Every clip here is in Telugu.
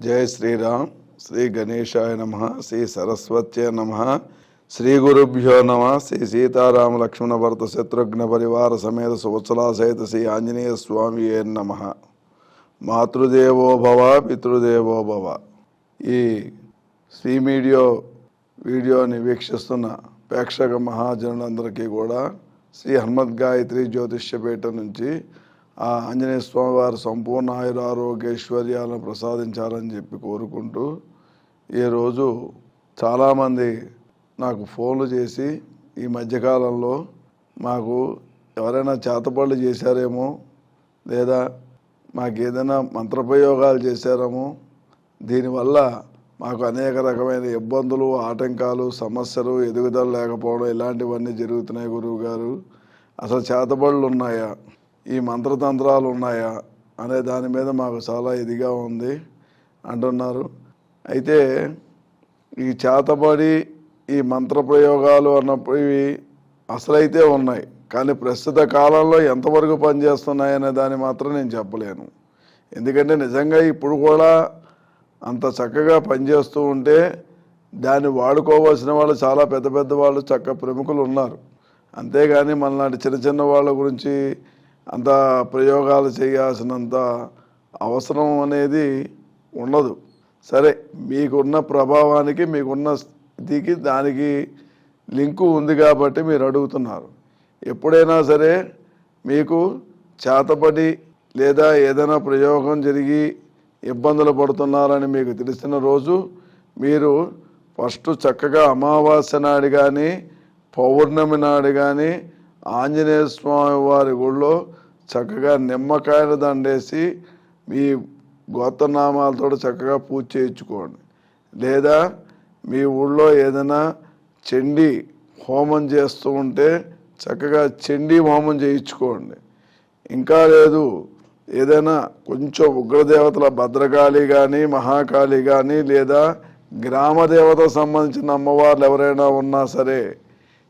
జై శ్రీరామ్. శ్రీ గణేశాయ నమ. శ్రీ సరస్వత్యే నమ. శ్రీ గురుభ్యో నమ. శ్రీ సీతారామ లక్ష్మణ భరత శత్రుఘ్న పరివార సమేత సువత్సలా సహిత శ్రీ ఆంజనేయ స్వామి నమ. మాతృదేవో భవ పితృదేవో భవ. ఈ శ్రీ వీడియోని వీక్షిస్తున్న ప్రేక్షక మహాజనులందరికీ కూడా శ్రీ హనుమద్ గాయత్రి జ్యోతిష్యపీఠం నుంచి ఆ ఆంజనేయ స్వామి వారు సంపూర్ణ ఆయురారోగ్యైశ్వర్యాలను ప్రసాదించాలని చెప్పి కోరుకుంటూ, ఈరోజు చాలామంది నాకు ఫోన్లు చేసి ఈ మధ్యకాలంలో మాకు ఎవరైనా చేతపళ్ళు చేశారేమో, లేదా మాకు ఏదైనా మంత్రప్రయోగాలు చేశారేమో, దీనివల్ల మాకు అనేక రకమైన ఇబ్బందులు, ఆటంకాలు, సమస్యలు, ఎదుగుదల లేకపోవడం ఇలాంటివన్నీ జరుగుతున్నాయి గురువు గారు. అసలు చేతబడులు ఉన్నాయా, ఈ మంత్రతంత్రాలు ఉన్నాయా అనే దాని మీద మాకు చాలా ఇదిగా ఉంది అంటున్నారు. అయితే ఈ చేతబడి, ఈ మంత్రప్రయోగాలు అన్నప్పుడు ఇవి అసలైతే ఉన్నాయి, కానీ ప్రస్తుత కాలంలో ఎంతవరకు పనిచేస్తున్నాయనే దాన్ని మాత్రం నేను చెప్పలేను. ఎందుకంటే నిజంగా ఇప్పుడు కూడా అంత చక్కగా పనిచేస్తూ ఉంటే దాన్ని వాడుకోవాల్సిన వాళ్ళు చాలా పెద్ద పెద్ద వాళ్ళు, ప్రముఖులు ఉన్నారు. అంతేగాని మనలాంటి చిన్న చిన్న వాళ్ళ గురించి అంత ప్రయోగాలు చేయాల్సినంత అవసరం అనేది ఉండదు. సరే, మీకున్న ప్రభావానికి, మీకున్న స్థితికి దానికి లింకు ఉంది కాబట్టి మీరు అడుగుతున్నారు. ఎప్పుడైనా సరే మీకు చేతపడి లేదా ఏదైనా ప్రయోగం జరిగి ఇబ్బందులు పడుతున్నారని మీకు తెలిసిన రోజు మీరు ఫస్ట్ చక్కగా అమావాస్య నాడు కానీ పౌర్ణమి నాడు కానీ ఆంజనేయ స్వామి వారి గుళ్ళో చక్కగా నిమ్మకాయలు దండేసి మీ గోత్రనామాలతో చక్కగా పూజ చేయించుకోండి. లేదా మీ ఊళ్ళో ఏదైనా చండీ హోమం చేస్తూ ఉంటే చక్కగా చండీ హోమం చేయించుకోండి. ఇంకా లేదు, ఏదైనా కొంచెం ఉగ్రదేవతల భద్రకాళి కానీ మహాకాళి కానీ లేదా గ్రామ దేవతకు సంబంధించిన అమ్మవార్లు ఎవరైనా ఉన్నా సరే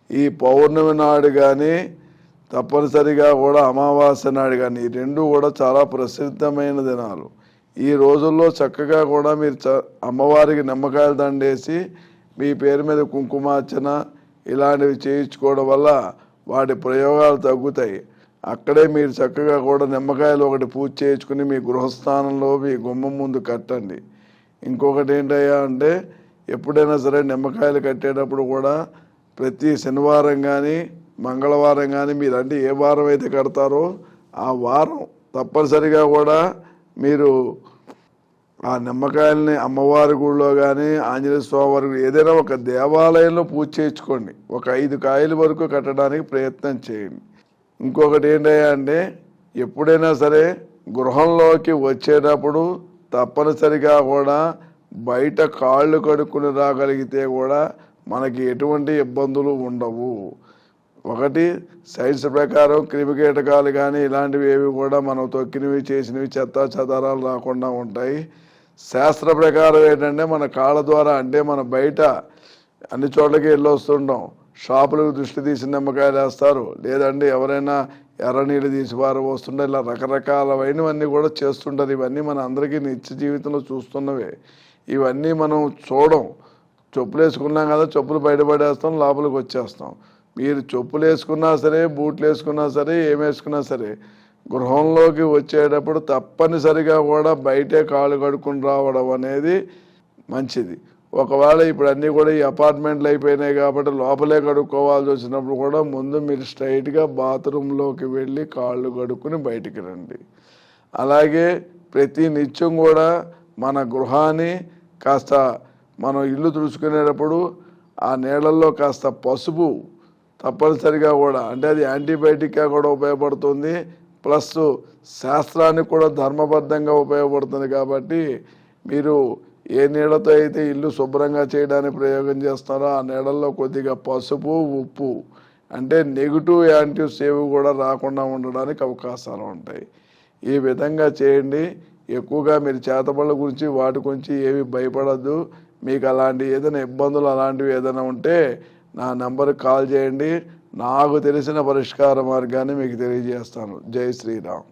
ఈ పౌర్ణమి నాడు కానీ తప్పనిసరిగా కూడా అమావాస్య నాడు కానీ ఈ రెండు కూడా చాలా ప్రసిద్ధమైన దినాలు. ఈ రోజుల్లో చక్కగా కూడా మీరు అమ్మవారికి నిమ్మకాయలు దండేసి మీ పేరు మీద కుంకుమార్చన ఇలాంటివి చేయించుకోవడం వల్ల వాటి ప్రయోగాలు తగ్గుతాయి. అక్కడే మీరు చక్కగా కూడా నిమ్మకాయలు ఒకటి పూజ చేయించుకుని మీ గృహస్థానంలో మీ గుమ్మం ముందు కట్టండి. ఇంకొకటి ఏంటయ్యా అంటే, ఎప్పుడైనా సరే నిమ్మకాయలు కట్టేటప్పుడు కూడా ప్రతి శనివారం కానీ మంగళవారం కానీ మీరు అంటే ఏ వారం అయితే కడతారో ఆ వారం తప్పనిసరిగా కూడా మీరు ఆ నిమ్మకాయలని అమ్మవారి గుడిలో కానీ ఆంజనేయ స్వామి వారి ఏదైనా ఒక దేవాలయంలో పూజ చేయించుకోండి. ఒక 5 కాయల వరకు కట్టడానికి ప్రయత్నం చేయండి. ఇంకొకటి ఏంటయ్యా అంటే, ఎప్పుడైనా సరే గృహంలోకి వచ్చేటప్పుడు తప్పనిసరిగా కూడా బయట కాళ్ళు కడుక్కుని రాగలిగితే కూడా మనకి ఎటువంటి ఇబ్బందులు ఉండవు. ఒకటి, సైన్స్ ప్రకారం క్రిమికీటకాలు కానీ ఇలాంటివి ఏవి కూడా మనం తొక్కినవి చేసినవి చెత్త చెదారాలు రాకుండా ఉంటాయి. శాస్త్ర ప్రకారం ఏంటంటే, మన కాళ్ళ ద్వారా అంటే మన బయట అన్ని చోట్లకి వెళ్ళొస్తుంటాం, షాపులకు దృష్టి తీసి నిమ్మకాయలు వేస్తారు, లేదంటే ఎవరైనా ఎర్ర నీళ్ళు తీసి వారు వస్తుంటారు. ఇలా రకరకాలైనవన్నీ కూడా చేస్తుంటారు. ఇవన్నీ మన అందరికీ నిత్య జీవితంలో చూస్తున్నవే. ఇవన్నీ మనం చూడం. చెప్పులు వేసుకున్నాం కదా, చెప్పులు బయటపడేస్తాం, లోపలికి వచ్చేస్తాం. మీరు చెప్పులు వేసుకున్నా సరే, బూట్లు వేసుకున్నా సరే, ఏం వేసుకున్నా సరే గృహంలోకి వచ్చేటప్పుడు తప్పనిసరిగా కూడా బయటే కాళ్ళు కడుక్కుని రావడం అనేది మంచిది. ఒకవేళ ఇప్పుడు అన్నీ కూడా ఈ అపార్ట్మెంట్లు అయిపోయినాయి కాబట్టి లోపలే కడుక్కోవాల్సి వచ్చినప్పుడు కూడా ముందు మీరు స్ట్రైట్గా బాత్రూంలోకి వెళ్ళి కాళ్ళు కడుక్కుని బయటికి రండి. అలాగే ప్రతి నిత్యం కూడా మన గృహాన్ని కాస్త మనం ఇల్లు తుడుచుకునేటప్పుడు ఆ నీళ్ళల్లో కాస్త పసుపు తప్పనిసరిగా కూడా, అంటే అది యాంటీబయాటిక్గా కూడా ఉపయోగపడుతుంది, ప్లస్ శాస్త్రానికి కూడా ధర్మబద్ధంగా ఉపయోగపడుతుంది. కాబట్టి మీరు ఏ నీళ్ళతో అయితే ఇల్లు శుభ్రంగా చేయడానికి ప్రయోగం చేస్తారో ఆ నీళ్ళల్లో కొద్దిగా పసుపు, ఉప్పు, అంటే నెగిటివ్ యాంటీస్ ఏవి కూడా రాకుండా ఉండడానికి అవకాశాలు ఉంటాయి. ఈ విధంగా చేయండి. ఎక్కువగా మీరు చేతబళ్ళ గురించి వాటి గురించి ఏవి భయపడద్దు. మీకు అలాంటి ఏదైనా ఇబ్బందులు అలాంటివి ఏదైనా ఉంటే నా నెంబర్కి కాల్ చేయండి. నాకు తెలిసిన పరిష్కార మార్గాన్ని మీకు తెలియజేస్తాను. జై శ్రీరామ్.